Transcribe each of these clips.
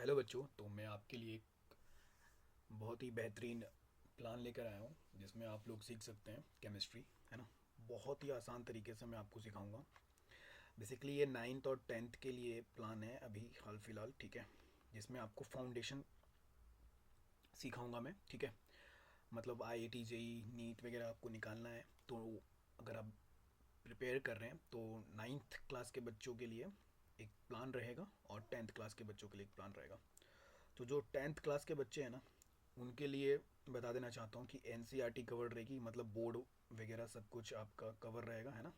Hello बच्चों, तो मैं आपके लिए एक बहुत ही बेहतरीन प्लान लेकर आया हूँ जिसमें आप लोग सीख सकते हैं केमिस्ट्री, है ना। बहुत ही आसान तरीके से मैं आपको सिखाऊंगा। बेसिकली ये नाइन्थ और टेंथ के लिए प्लान है अभी हाल फिलहाल, ठीक है। जिसमें आपको फाउंडेशन सिखाऊंगा मैं, ठीक है। मतलब IIT JEE नीट वगैरह आपको निकालना है, तो अगर आप प्रिपेयर कर रहे हैं तो नाइन्थ क्लास के बच्चों के लिए एक प्लान रहेगा और टेंथ क्लास के बच्चों के लिए एक प्लान रहेगा। तो जो टेंथ क्लास के बच्चे हैं ना, उनके लिए बता देना चाहता हूँ कि NCERT कवर रहेगी, मतलब बोर्ड वगैरह सब कुछ आपका कवर रहेगा, है ना।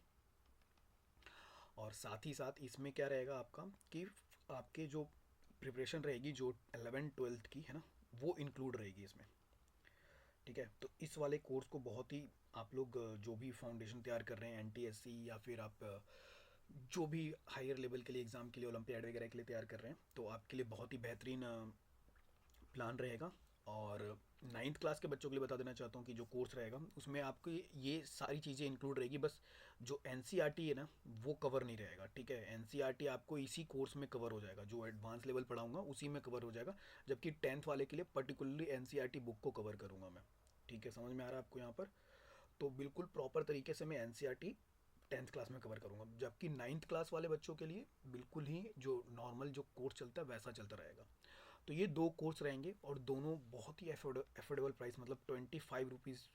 और साथ ही साथ इसमें क्या रहेगा आपका कि आपके जो प्रिपरेशन रहेगी जो 11th 12th की, है ना, वो इंक्लूड रहेगी इसमें, ठीक है। तो इस वाले कोर्स को बहुत ही आप लोग जो भी फाउंडेशन तैयार कर रहे हैं NTSC या फिर आप जो भी हायर लेवल के लिए एग्ज़ाम के लिए ओलंपियाड वगैरह के लिए तैयार कर रहे हैं, तो आपके लिए बहुत ही बेहतरीन प्लान रहेगा। और नाइन्थ क्लास के बच्चों के लिए बता देना चाहता हूँ कि जो कोर्स रहेगा उसमें आपको ये सारी चीज़ें इंक्लूड रहेगी, बस जो NCERT है ना वो कवर नहीं रहेगा, ठीक है। NCERT आपको इसी कोर्स में कवर हो जाएगा, जो एडवांस लेवल पढ़ाऊँगा उसी में कवर हो जाएगा। जबकि टेंथ वाले के लिए पर्टिकुलरली NCERT बुक को कवर करूँगा मैं, ठीक है। समझ में आ रहा है आपको यहाँ पर? तो बिल्कुल प्रॉपर तरीके से मैं NCERT टेंथ क्लास में कवर करूँगा, जबकि नाइन्थ क्लास वाले बच्चों के लिए बिल्कुल ही जो नॉर्मल जो कोर्स चलता है वैसा चलता रहेगा। तो ये दो कोर्स रहेंगे और दोनों बहुत ही एफोर्डेबल प्राइस, मतलब 25 रुपीज़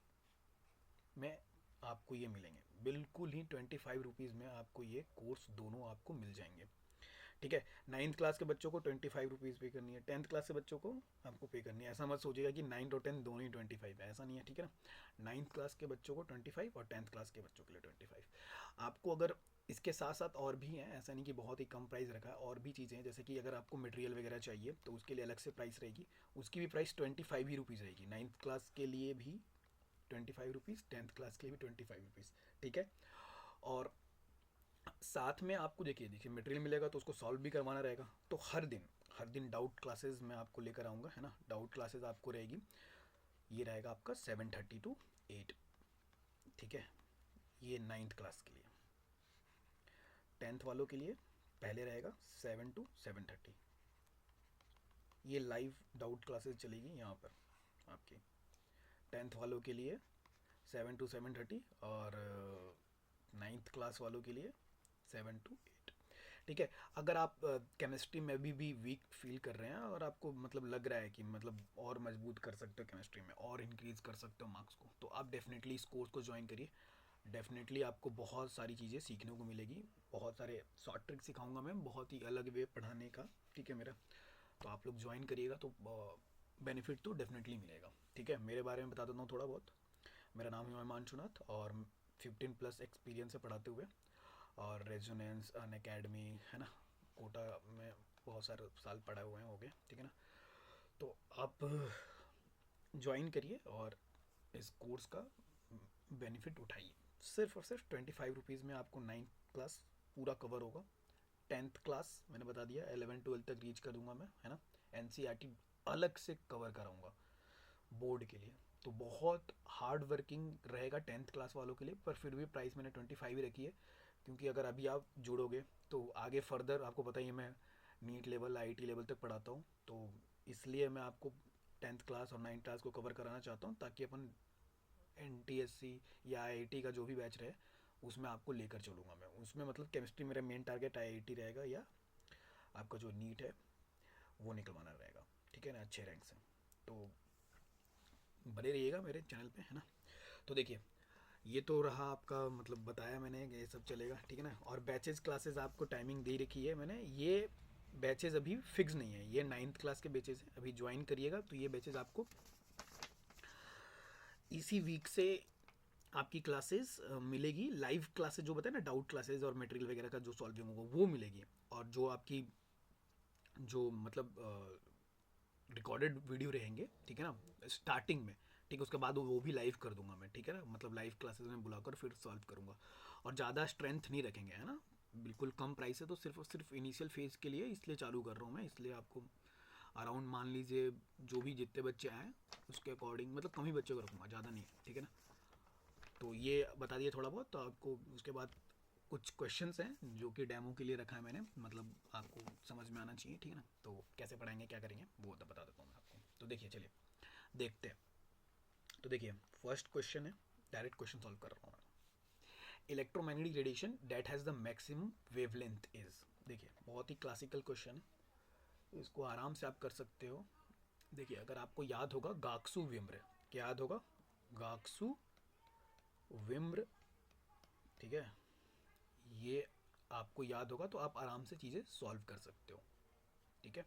में आपको ये मिलेंगे। बिल्कुल ही 25 रुपीज़ में आपको ये कोर्स दोनों आपको मिल जाएंगे, ठीक है। नाइन्थ क्लास के बच्चों को 25 रुपीज़ पे करनी है, टेंथ क्लास के बच्चों को आपको पे करनी है। ऐसा मत सोचिएगा कि नाइन्थ और टेंथ दोनों ही 25 है, ऐसा नहीं है, ठीक है ना। नाइन्थ क्लास के बच्चों को 25 और टेंथ क्लास के बच्चों के लिए 25। आपको अगर इसके साथ साथ और भी हैं, ऐसा नहीं कि बहुत ही कम प्राइस रखा है, और भी चीज़ें हैं जैसे कि अगर आपको मटेरियल वगैरह चाहिए तो उसके लिए अलग से प्राइस रहेगी। उसकी भी प्राइस 25 ही रुपीज़ रहेगी, नाइन्थ क्लास के लिए भी 25 रुपीज़, टेंथ क्लास के लिए भी 25 रुपीज़, ठीक है। और साथ में आपको देखिए देखिए मटेरियल मिलेगा तो उसको सॉल्व भी करवाना रहेगा। तो हर दिन डाउट क्लासेस मैं आपको लेकर आऊँगा, है ना। डाउट क्लासेस आपको रहेगी, ये रहेगा आपका 7:30 to 8, ठीक है। ये नाइन्थ क्लास के लिए। टेंथ वालों के लिए पहले रहेगा 7 to 7:30। ये लाइव डाउट क्लासेस चलेगी यहाँ पर आपकी। टेंथ वालों के लिए 7 to 7:30, और नाइन्थ क्लास वालों के लिए 7 to 8, ठीक है। अगर आप केमिस्ट्री में भी वीक फील कर रहे हैं और आपको मतलब लग रहा है कि मतलब और मजबूत कर सकते हो केमिस्ट्री में और इंक्रीज़ कर सकते हो मार्क्स को, तो आप डेफिनेटली इस कोर्स को ज्वाइन करिए। डेफिनेटली आपको बहुत सारी चीज़ें सीखने को मिलेगी, बहुत सारे शॉर्ट ट्रिक सिखाऊंगा मैं, बहुत ही अलग वे पढ़ाने का, ठीक है मेरा। तो आप लोग ज्वाइन करिएगा तो बेनिफिट तो डेफिनेटली मिलेगा, ठीक है। मेरे बारे में बता देता हूँ थोड़ा बहुत। मेरा नाम है हिमांशु नाथ और 15+ एक्सपीरियंस है पढ़ाते हुए। और रेजोनेंस अन अकेडमी, है ना, कोटा में बहुत सारे साल पढ़े हुए हैं, हो गए, ठीक है ना। तो आप ज्वाइन करिए और इस कोर्स का बेनिफिट उठाइए। सिर्फ और सिर्फ 25 रुपीज़ में आपको नाइन्थ क्लास पूरा कवर होगा। टेंथ क्लास मैंने बता दिया 11 12 तक रीच कर दूंगा मैं, है ना। NCERT अलग से कवर कराऊंगा बोर्ड के लिए। तो बहुत हार्ड वर्किंग रहेगा टेंथ क्लास वालों के लिए, पर फिर भी प्राइस मैंने 25 ही रखी है, क्योंकि अगर अभी आप जुड़ोगे तो आगे फर्दर आपको पता ही है मैं नीट लेवल IIT लेवल तक पढ़ाता हूँ, तो इसलिए मैं आपको टेंथ क्लास और नाइन्थ क्लास को कवर कराना चाहता हूँ, ताकि अपन NTSC या IIT का जो भी बैच रहे उसमें आपको लेकर चलूँगा मैं। उसमें मतलब केमिस्ट्री मेरा मेन टारगेट IIT रहेगा, या आपका जो नीट है वो निकलवाना रहेगा, ठीक है ना, अच्छे रैंक से। तो बने रहिएगा मेरे चैनल पे, है ना। तो देखिए, ये तो रहा आपका, मतलब बताया मैंने कि ये सब चलेगा, ठीक है ना। और बैचेस क्लासेस आपको टाइमिंग दे रखी है मैंने। ये बैचेस अभी फिक्स नहीं है, ये नाइन्थ क्लास के बैचेस हैं, अभी ज्वाइन करिएगा तो ये बैचेस आपको इसी वीक से आपकी क्लासेस मिलेगी। लाइव क्लासेस जो बताए ना, डाउट क्लासेस और मटेरियल वगैरह का जो सॉल्विंग होगा वो मिलेगी। और जो आपकी जो मतलब रिकॉर्डेड वीडियो रहेंगे, ठीक है ना, स्टार्टिंग में, ठीक है, उसके बाद वो भी लाइव कर दूंगा मैं, ठीक है ना। मतलब लाइव क्लासेस में बुलाकर फिर सॉल्व करूंगा। और ज़्यादा स्ट्रेंथ नहीं रखेंगे, है ना। बिल्कुल कम प्राइस है, तो सिर्फ और सिर्फ इनिशियल फेज़ के लिए इसलिए चालू कर रहा हूँ मैं। इसलिए आपको अराउंड मान लीजिए जो भी जितने बच्चे आए उसके अकॉर्डिंग, मतलब कम ही बच्चों को रखूँगा, ज़्यादा नहीं, ठीक है ना। तो ये बता दिए थोड़ा बहुत, तो आपको उसके बाद कुछ क्वेश्चंस हैं जो कि डेमो के लिए रखा है मैंने, मतलब आपको समझ में आना चाहिए, ठीक है ना। तो कैसे पढ़ाएंगे, क्या करेंगे, वो तो बता देता हूँ मैं आपको। तो देखिए, चलिए देखते हैं। तो देखिए, फर्स्ट क्वेश्चन है, डायरेक्ट क्वेश्चन सॉल्व कर रहा हूँ मैं। Electromagnetic radiation that has the maximum wavelength is. देखिए, बहुत ही क्लासिकल क्वेश्चन है, इसको आराम से आप कर सकते हो। देखिए, अगर आपको याद होगा गाक्सू विम्र, क्या याद होगा, गाक्सू विम्र, ठीक है, ये आपको याद होगा तो आप आराम से चीज़ें सॉल्व कर सकते हो, ठीक है।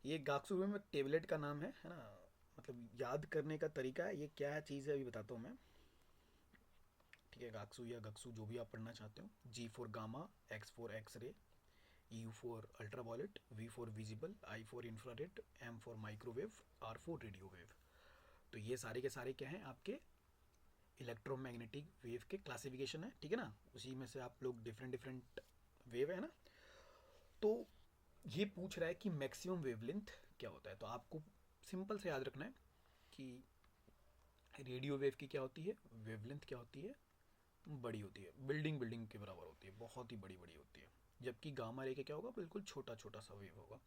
ये गाक्सू विम्र टेबलेट का नाम है ना, मतलब याद करने का तरीका है। ये क्या चीज़ है अभी बताता हूँ मैं, ठीक है। गाक्सू या गक्सू, जो भी आप पढ़ना चाहते हो। G for gamma, X for X ray, U for ultraviolet, V for visible, I for infrared, M for microwave, R for radio wave. तो ये सारे के सारे क्या हैं, आपके इलेक्ट्रोमैग्नेटिक वेव के क्लासिफिकेशन है, ठीक है ना। उसी में से आप लोग डिफरेंट डिफरेंट वेव है ना। तो ये पूछ रहा है कि मैक्सिमम वेवलेंथ क्या होता है। तो आपको सिंपल से याद रखना है कि रेडियो वेव की क्या होती है, वेवलेंथ क्या होती है, बड़ी होती है, बिल्डिंग बिल्डिंग के बराबर होती है, बहुत ही बड़ी बड़ी होती है। जबकि गामा रे का क्या होगा, बिल्कुल छोटा छोटा सा वेव होगा।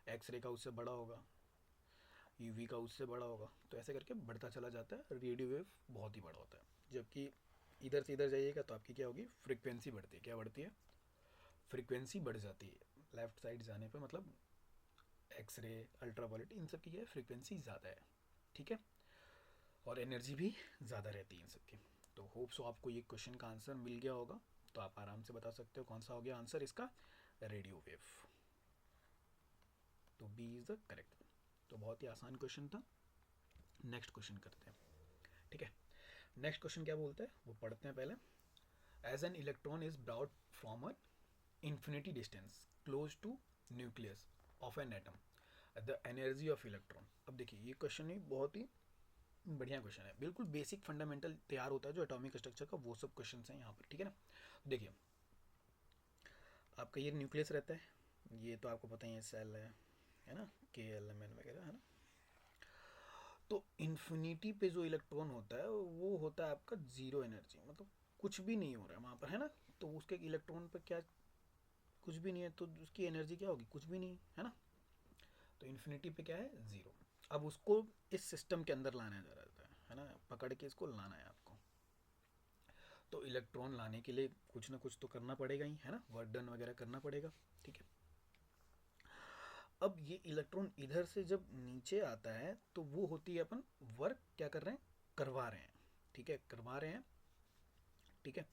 एक्स रे का उससे बड़ा होगा, यूवी का उससे बड़ा होगा। तो ऐसे करके बढ़ता चला जाता है। रेडियो वेव बहुत ही बड़ा होता है। जबकि इधर से इधर जाइएगा तो आपकी क्या होगी, फ्रिक्वेंसी बढ़ती है। क्या बढ़ती है, फ्रिक्वेंसी बढ़ जाती है। लेफ्ट साइड जाने पे मतलब एक्सरे, अल्ट्रावायलेट, इन सब की क्या है, फ्रिक्वेंसी ज़्यादा है, ठीक है। और एनर्जी भी ज़्यादा रहती है इन सब की। तो होप सो आपको ये क्वेश्चन का आंसर मिल गया होगा। तो आप आराम से बता सकते हो कौन सा हो गया आंसर इसका, रेडियो वेव। तो बी इज़ द करेक्ट। तो बहुत ही आसान क्वेश्चन था। नेक्स्ट क्वेश्चन करते हैं, ठीक है। नेक्स्ट क्वेश्चन क्या बोलते हैं वो पढ़ते हैं पहले। As an electron is brought from a infinity distance close to nucleus of an atom, the energy of electron। अब देखिए, ये क्वेश्चन ही बहुत ही बढ़िया क्वेश्चन है, बिल्कुल बेसिक फंडामेंटल तैयार होता है जो एटॉमिक स्ट्रक्चर का, वो सब क्वेश्चन हैं यहाँ पर, ठीक है ना। देखिए, आपका ये न्यूक्लियस रहता है, ये तो आपको पता ही है, सेल है ना, के एल एम एन वगैरह, है ना। तो इन्फिनिटी पे जो इलेक्ट्रॉन होता है वो होता है आपका जीरो एनर्जी, मतलब कुछ भी नहीं हो रहा है वहाँ पर, है ना। तो उसके इलेक्ट्रॉन पर क्या, कुछ भी नहीं है, तो उसकी एनर्जी क्या होगी, कुछ भी नहीं, है ना। तो इन्फिनिटी पे क्या है, ज़ीरो। अब उसको इस सिस्टम के अंदर लाना जा रहा है ना, पकड़ के इसको लाना है आपको। तो इलेक्ट्रॉन लाने के लिए कुछ ना कुछ तो करना पड़ेगा ही, है ना, वर्क डन वगैरह करना पड़ेगा, ठीक है। अब ये इलेक्ट्रॉन इधर से जब नीचे आता है तो वो होती है, अपन वर्क क्या कर रहे हैं, करवा रहे हैं, ठीक है, करवा रहे हैं, ठीक है।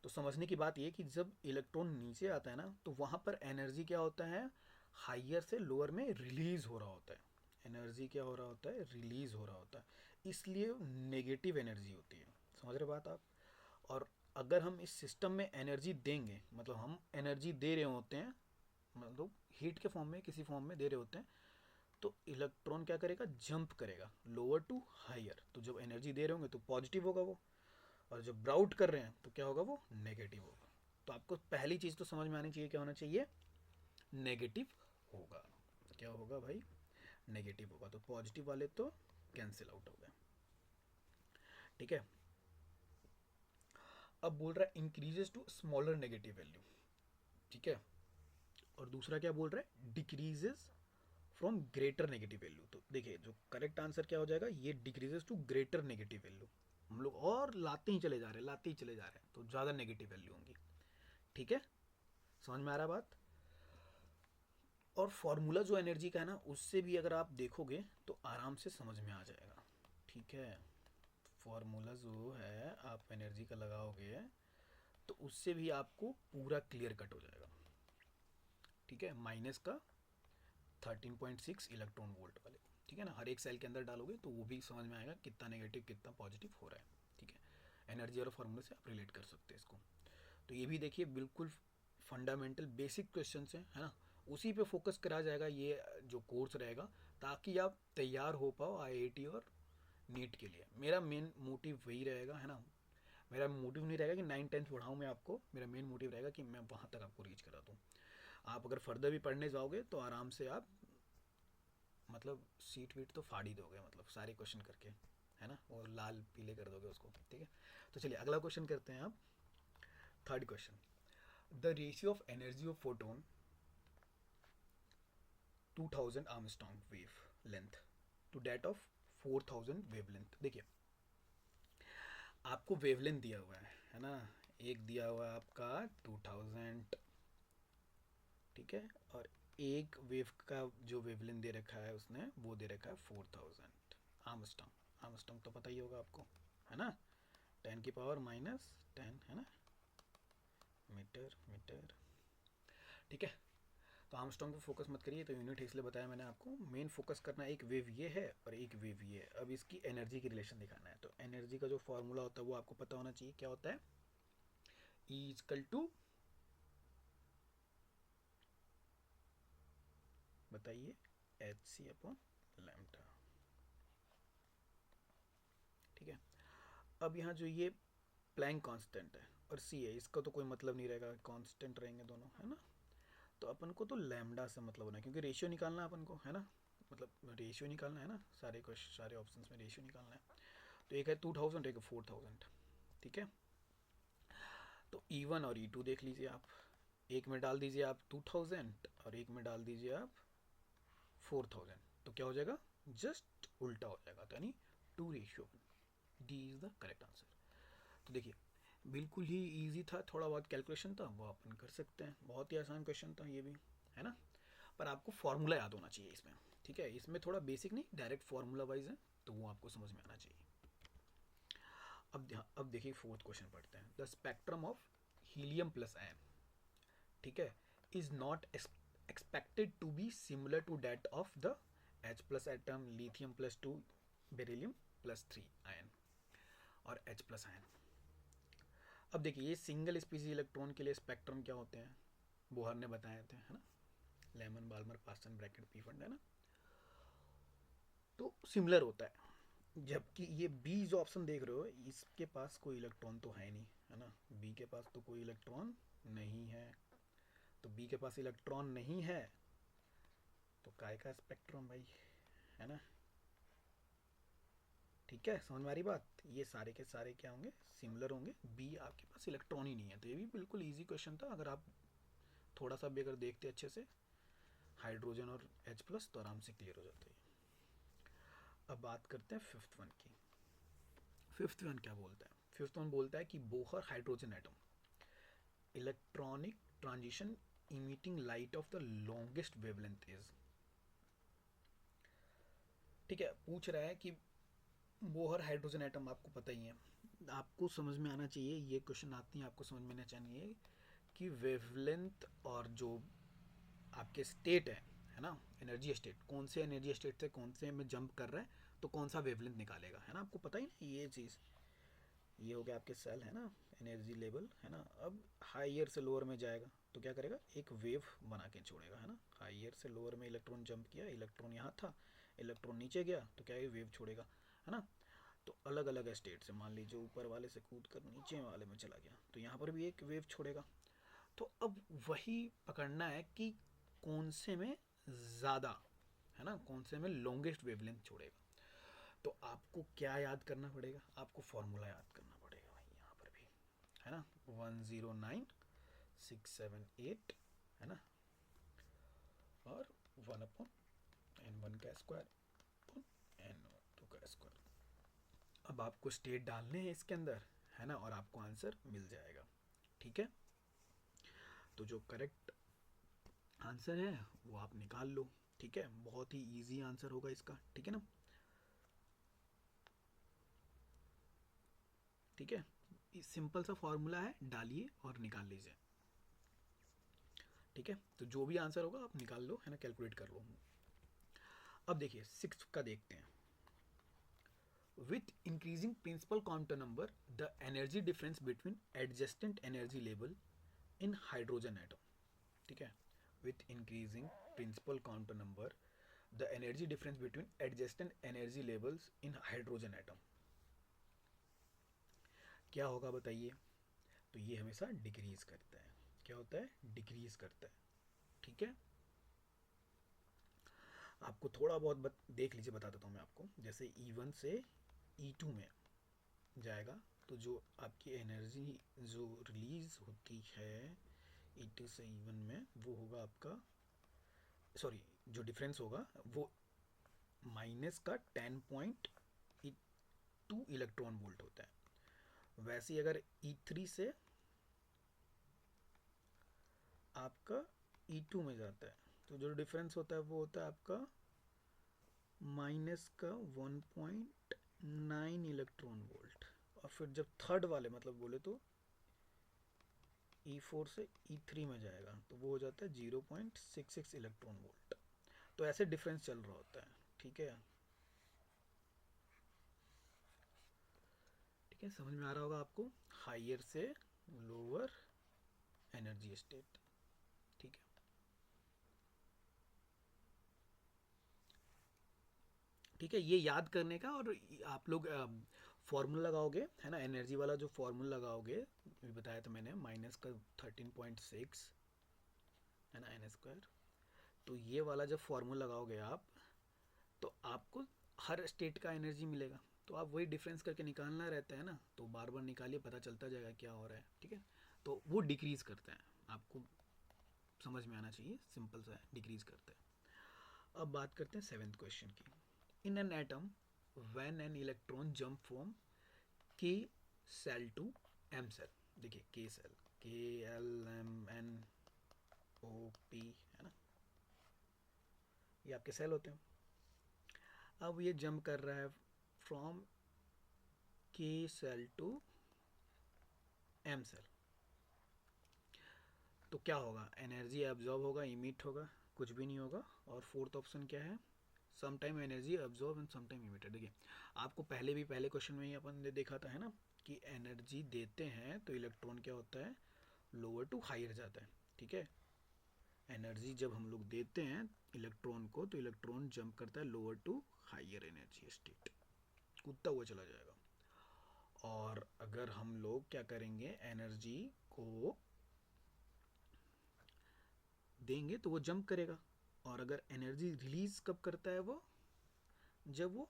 तो समझने की बात ये कि जब इलेक्ट्रॉन नीचे आता है ना, तो वहाँ पर एनर्जी क्या होता है, हाइयर से लोअर में रिलीज हो रहा होता है। एनर्जी क्या हो रहा होता है, रिलीज हो रहा होता है, इसलिए नेगेटिव एनर्जी होती है। समझ रहे बात आप। और अगर हम इस सिस्टम में एनर्जी देंगे, मतलब हम एनर्जी दे रहे होते हैं, मतलब हीट के फॉर्म में, किसी फॉर्म में दे रहे होते हैं, तो इलेक्ट्रॉन क्या करेगा, जंप करेगा लोअर टू हायर। तो जब एनर्जी दे रहे होंगे तो पॉजिटिव होगा वो, और जब ब्राउट कर रहे हैं तो क्या होगा, वो नेगेटिव होगा। तो आपको पहली चीज़ तो समझ में आनी चाहिए, क्या होना चाहिए, नेगेटिव होगा। क्या होगा भाई, नेगेटिव होगा। तो पॉजिटिव वाले तो कैंसिल आउट हो गए, ठीक है। अब बोल रहा है increases to smaller negative value, ठीक है। और दूसरा क्या बोल रहा है, decreases from greater negative value. तो देखिए, जो करेक्ट आंसर क्या हो जाएगा, ये decreases to greater negative value. हम लोग और लाते ही चले जा रहे हैं, लाते ही चले जा रहे हैं, तो ज़्यादा नेगेटिव वैल्यू होंगी, ठीक है। समझ में आ रहा बात। और फॉर्मूला जो एनर्जी का है ना, उससे भी अगर आप देखोगे तो आराम से समझ में आ जाएगा, ठीक है। फॉर्मूला जो है आप एनर्जी का लगाओगे तो उससे भी आपको पूरा क्लियर कट हो जाएगा, ठीक है। माइनस का 13.6 इलेक्ट्रॉन वोल्ट वाले, ठीक है ना। हर एक सेल के अंदर डालोगे तो वो भी समझ में आएगा कितना नेगेटिव कितना पॉजिटिव हो रहा है, ठीक है। एनर्जी और फॉर्मूले से आप रिलेट कर सकते हैं इसको। तो ये भी देखिए, बिल्कुल फंडामेंटल बेसिक क्वेश्चन है ना, उसी पे फोकस करा जाएगा ये जो कोर्स रहेगा, ताकि आप तैयार हो पाओ आईआईटी और नीट के लिए। मेरा मेन मोटिव वही रहेगा, है ना। मेरा मोटिव नहीं रहेगा कि 9th 10th पढ़ाऊँ मैं आपको, मेरा मेन मोटिव रहेगा कि मैं वहाँ तक आपको रीच करा दूँ। आप अगर फर्दर भी पढ़ने जाओगे तो आराम से आप, मतलब सीट वीट तो फाड़ ही दोगे, मतलब सारे क्वेश्चन करके, है ना, और लाल पीले कर दोगे उसको, ठीक है। तो चलिए अगला क्वेश्चन करते हैं आप। Third question, the ratio of energy of photon 2000 angstrom wave length to that of 4000 wave length. देखिए आपको वेवलेंथ दिया हुआ है ना, एक दिया हुआ है आपका 2000, ठीक है, और एक वेव का जो वेवलेंथ दे रखा है उसने वो दे रखा है 4000 आर्मस्ट्रॉन्ग। आर्मस्ट्रॉन्ग तो पता ही होगा आपको, है ना, 10⁻⁻10 है ना, मीटर मीटर, ठीक है। तो आर्मस्ट्रॉन्ग पे फोकस मत करिए, तो यूनिट है इसलिए बताया मैंने आपको। मेन फोकस करना एक वेव ये है और एक वेव ये है। अब इसकी एनर्जी की रिलेशन दिखाना है, तो एनर्जी का जो फॉर्मूला होता है वो आपको पता होना चाहिए। क्या होता है? E इक्वल टू, बताइए, hc/λ, ठीक है। अब यहाँ जो ये प्लैंक कांस्टेंट है और c है, इसका तो कोई मतलब नहीं रहेगा, कांस्टेंट रहेंगे दोनों, है ना। तो अपन को तो लैम्डा से मतलब होना है, क्योंकि रेशियो निकालना है अपन को, है ना, मतलब रेशियो निकालना है ना, सारे ऑप्शंस में रेशियो निकालना है। तो एक है 2000, एक है 4000, ठीक है। तो E1 और E2 देख लीजिए आप, एक में डाल दीजिए आप 2000 और एक में डाल दीजिए आप 4000, तो क्या हो जाएगा? जस्ट उल्टा हो जाएगा, तो यानी 2:1। D is the correct answer. तो देखिए बिल्कुल ही इजी था, थोड़ा बहुत कैलकुलेशन था वो अपन कर सकते हैं, बहुत ही आसान क्वेश्चन था ये भी, है ना। पर आपको फार्मूला याद होना चाहिए इसमें, ठीक है। इसमें थोड़ा बेसिक नहीं, डायरेक्ट फार्मूला वाइज है, तो वो आपको समझ में आना चाहिए। अब देखिए फोर्थ क्वेश्चन पढ़ते हैं। The spectrum of helium plus ion, ठीक है, is not expected to be similar to that of the H plus atom, lithium plus 2, beryllium plus 3 ion और H प्लस आयन। अब देखिए ये सिंगल स्पीसीज इलेक्ट्रॉन के लिए स्पेक्ट्रम क्या होते हैं, बोहर ने बताए थे, है ना, Lyman, Balmer, Paschen, Brackett, Pfund, है ना। तो सिमिलर होता है, जबकि ये बी जो ऑप्शन देख रहे हो इसके पास कोई इलेक्ट्रॉन तो है नहीं, है ना, बी के पास तो कोई इलेक्ट्रॉन नहीं है। तो बी के पास इलेक्ट्रॉन नहीं है तो काय का स्पेक्ट्रम भाई, है ना, ठीक है। समझ में आ रही बात? ये सारे के सारे क्या होंगे? सिमिलर होंगे। बी आपके पास इलेक्ट्रॉन ही नहीं है, तो ये भी बिल्कुल इजी क्वेश्चन था। अगर आप थोड़ा सा भी अगर देखते अच्छे से हाइड्रोजन और H प्लस, तो आराम से क्लियर हो जाता है। अब बात करते हैं फिफ्थ वन की। फिफ्थ वन क्या बोलता है? फिफ्थ वन बोलता है कि Bohr hydrogen atom electronic transition emitting light of the longest wavelength is, ठीक है। पूछ रहा है कि बोहर हाइड्रोजन एटम आपको पता ही है, आपको समझ में आना चाहिए, ये क्वेश्चन आती है आपको समझ में आना चाहिए कि वेवलेंथ और जो आपके स्टेट है ना, एनर्जी स्टेट, कौन से एनर्जी स्टेट से कौन से में जंप कर रहा है तो कौन सा वेवलेंथ निकालेगा, है ना, आपको पता ही ना ये चीज़। ये हो गया आपके सेल, है ना, एनर्जी लेवल, है ना। अब हाइयर से लोअर में जाएगा तो क्या करेगा? एक वेव बना के छोड़ेगा, है ना। हाइयर से लोअर में इलेक्ट्रॉन जंप किया, इलेक्ट्रॉन यहाँ था, इलेक्ट्रॉन नीचे गया तो क्या ये वेव छोड़ेगा, है ना। तो अलग अलग स्टेट से, मान लीजिए ऊपर वाले से कूद कर नीचे वाले में चला गया तो यहाँ पर भी एक वेव छोड़ेगा। तो अब वही पकड़ना है कि कौन से में ज़्यादा, है ना, कौन से में लॉन्गेस्ट वेवलेंथ छोड़ेगा। तो आपको क्या याद करना पड़ेगा? आपको फॉर्मूला याद करना पड़ेगा भाई, यहाँ पर भी, है ना, 109678, है ना, और 1/n1 का स्क्वायर n2 का स्क्वायर। अब आपको स्टेट डालने हैं इसके अंदर, है ना, और आपको आंसर मिल जाएगा, ठीक है। तो जो करेक्ट आंसर है वो आप निकाल लो, ठीक है। बहुत ही इजी आंसर होगा इसका, ठीक है ना, ठीक है। सिंपल सा फॉर्मूला है, डालिए और निकाल लीजिए, ठीक है। तो जो भी आंसर होगा आप निकाल लो, है ना, कैलकुलेट कर लो। अब देखिए सिक्स का देखते हैं। With increasing principal quantum number the energy difference between adjacent energy level in hydrogen atom, ठीक है। With increasing principal quantum number the energy difference between adjacent energy levels in hydrogen atom, क्या होगा बताइए। तो ये हमेशा डिक्रीज करता है, क्या होता है? डिक्रीज करता है, ठीक है। आपको थोड़ा बहुत देख लीजिए, बता देता हूँ मैं आपको। जैसे E1 से E2 में जाएगा तो जो आपकी एनर्जी जो रिलीज होती है E2 से E1 में, वो होगा आपका, सॉरी, जो डिफरेंस होगा वो माइनस का 10.2 इलेक्ट्रॉन वोल्ट होता है। वैसे ही अगर E3 से आपका E2 में जाता है तो जो डिफरेंस होता है वो होता है आपका माइनस का 1.9 इलेक्ट्रॉन वोल्ट। और फिर जब थर्ड वाले मतलब बोले तो E4 से E3 में जाएगा तो वो हो जाता है 0.66 इलेक्ट्रॉन वोल्ट। तो ऐसे डिफरेंस चल रहा होता है। ठीक है, ठीक है, समझ में आ रहा होगा आपको, हायर से लोअर एनर्जी स्टेट। ठीक है, ठीक है, ये याद करने का। और आप लोग फॉर्मूला लगाओगे है ना, एनर्जी वाला जो फॉर्मूला लगाओगे, ये बताया था मैंने, माइनस का 13.6 है ना एन स्क्वायर। तो ये वाला जब फॉर्मूला लगाओगे आप, तो आपको हर स्टेट का एनर्जी मिलेगा। तो आप वही डिफरेंस करके निकालना रहता है ना, तो बार बार निकालिए, पता चलता जाएगा क्या हो रहा है। ठीक है, तो वो डिक्रीज़ करता है, आपको समझ में आना चाहिए, सिंपल सा है, डिक्रीज़ करता है। अब बात करते हैं सेवेंथ क्वेश्चन की। इन an atom when an electron jump from के सेल टू एम सेल, देखिए के सेल, KLMNOP है ना, ये आपके सेल होते हैं। अब ये जंप कर रहा है फ्रॉम के सेल टू एम सेल, तो क्या होगा, एनर्जी एब्जॉर्ब होगा, इमिट होगा, कुछ भी नहीं होगा। और फोर्थ ऑप्शन क्या है, some time energy absorb and some time emitted. देखिए आपको पहले क्वेश्चन में ही अपन ने देखा था है ना, कि एनर्जी देते हैं तो इलेक्ट्रॉन क्या होता है, लोअर टू हायर जाता है। ठीक है, एनर्जी जब हम लोग देते हैं इलेक्ट्रॉन को, तो इलेक्ट्रॉन जंप करता है lower to higher energy state, कूदता हुआ चला जाएगा। और अगर हम लोग क्या करेंगे, एनर्जी को देंगे तो वो जंप करेगा। और अगर एनर्जी रिलीज कब करता है वो, जब वो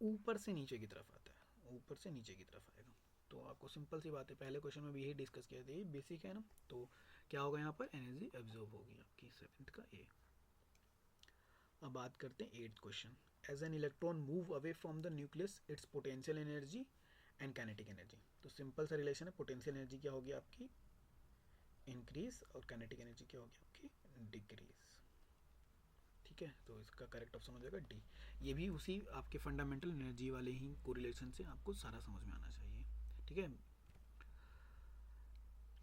ऊपर से नीचे की तरफ आता है, ऊपर से नीचे की तरफ आएगा। तो आपको सिंपल सी बात है, पहले क्वेश्चन में भी यही डिस्कस किया था, ये बेसिक है ना। तो क्या होगा यहाँ पर, एनर्जी एब्जॉर्ब होगी आपकी, सेवेंथ का ए। अब बात करते हैं eighth question. As an electron move away from the nucleus its potential energy and kinetic energy. तो सिंपल सा रिलेशन है, पोटेंशियल एनर्जी क्या होगी आपकी, इंक्रीज, और काइनेटिक एनर्जी क्या होगी आपकी, डिक्रीज। ठीक है, तो इसका करेक्ट ऑप्शन हो जाएगा डी। ये भी उसी आपके फंडामेंटल एनर्जी वाले ही कोरिलेशन से आपको सारा समझ में आना चाहिए। ठीक है,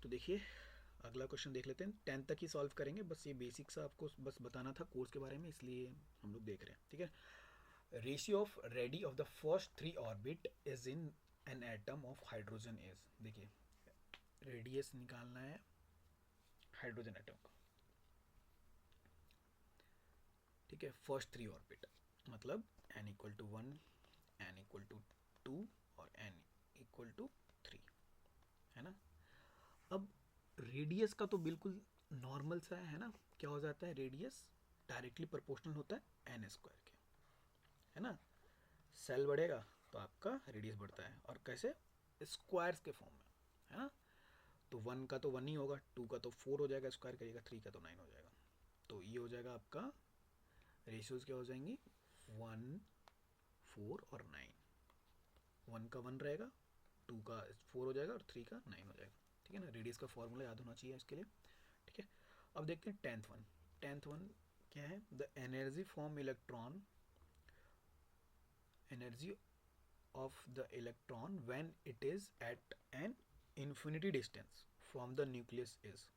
तो देखिए अगला क्वेश्चन देख लेते हैं, 10 तक ही सॉल्व करेंगे, बस ये बेसिक सा आपको बस बताना था कोर्स के बारे में, इसलिए हम लोग देख रहे हैं। ठीक है, ratio of radii of the first 3 orbit is in an atom of hydrogen is. देखिए रेडियस निकालना है हाइड्रोजन एटम का। ठीक है, फर्स्ट 3 ऑर्बिट मतलब n equal to 1, n equal to 2 और n इक्वल टू 3 है ना। अब रेडियस का तो बिल्कुल नॉर्मल सा है ना, क्या हो जाता है, रेडियस डायरेक्टली प्रोपोर्शनल होता है एन स्क्वायर के, है ना। सेल बढ़ेगा तो आपका रेडियस बढ़ता है, और कैसे, स्क्वायर्स के फॉर्म में, है ना। तो 1 का तो 1 ही होगा, 2 का तो 4 हो जाएगा, स्क्वायर करिएगा, 3 का तो 9 हो जाएगा। तो ये हो जाएगा आपका, रेशियोज क्या हो जाएंगी, 1, 4 और 9। 1 का 1 रहेगा, 2 का 4 हो जाएगा, और 3 का 9 हो जाएगा। ठीक है ना, रेडियस का फॉर्मूला याद होना चाहिए इसके लिए। ठीक है, अब देखते हैं टेंथ वन। टेंथ वन क्या है, the energy from electron, energy of the electron when it is at an infinity distance from the nucleus is.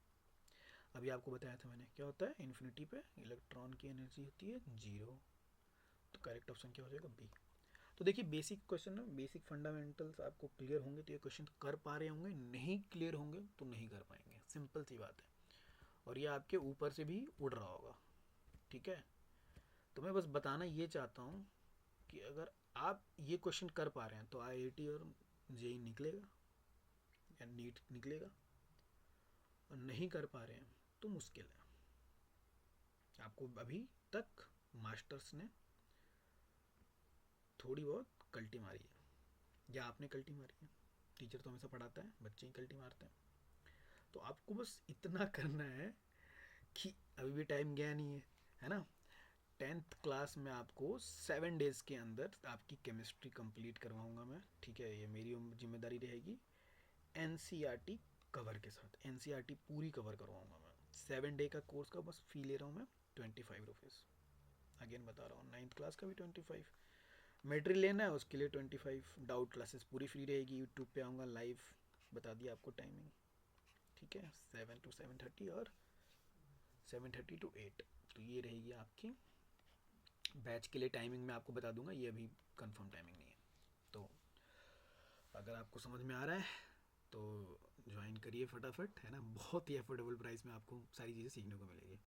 अभी आपको बताया था मैंने, क्या होता है, इन्फिनिटी पे इलेक्ट्रॉन की एनर्जी होती है 0। तो करेक्ट ऑप्शन क्या हो जाएगा, बी। तो देखिए बेसिक क्वेश्चन ना, बेसिक फंडामेंटल्स आपको क्लियर होंगे तो ये क्वेश्चन कर पा रहे होंगे, नहीं क्लियर होंगे तो नहीं कर पाएंगे, सिंपल सी बात है। और ये आपके ऊपर से भी उड़ रहा होगा। ठीक है, तो मैं बस बताना ये चाहता हूँ कि अगर आप ये क्वेश्चन कर पा रहे हैं तो IIT और JEE निकलेगा या नीट निकलेगा, और नहीं कर पा रहे हैं तो मुश्किल है। आपको अभी तक मास्टर्स ने थोड़ी बहुत कल्टी मारी है, या आपने कल्टी मारी है। टीचर तो हमेशा पढ़ाता है, बच्चे ही कल्टी मारते हैं। तो आपको बस इतना करना है कि अभी भी टाइम गया नहीं है ना। 10th क्लास में आपको 7 डेज़ के अंदर आपकी केमिस्ट्री कंप्लीट करवाऊंगा मैं, ठीक है। ये मेरी जिम्मेदारी रहेगी। एनसीईआरटी कवर के साथ, एनसीईआरटी पूरी कवर करवाऊंगा मैं। 7 डे का कोर्स का बस फ़ी ले रहा हूँ मैं 25 रुपीज़। अगेन बता रहा हूँ, 9th क्लास का भी 25, मेटेरियल लेना है उसके लिए 25। डाउट क्लासेस पूरी फ्री रहेगी, यूट्यूब पे आऊँगा लाइव, बता दिया आपको टाइमिंग, ठीक है। 7 to 7:30 और 7:30 to 8, तो ये रहेगी आपकी बैच के लिए टाइमिंग। मैं आपको बता दूंगा, ये अभी कंफर्म टाइमिंग नहीं है। तो अगर आपको समझ में आ रहा है तो ज्वाइन करिए फटाफट, है ना। बहुत ही अफोर्डेबल प्राइस में आपको सारी चीज़ें सीखने को मिलेगी।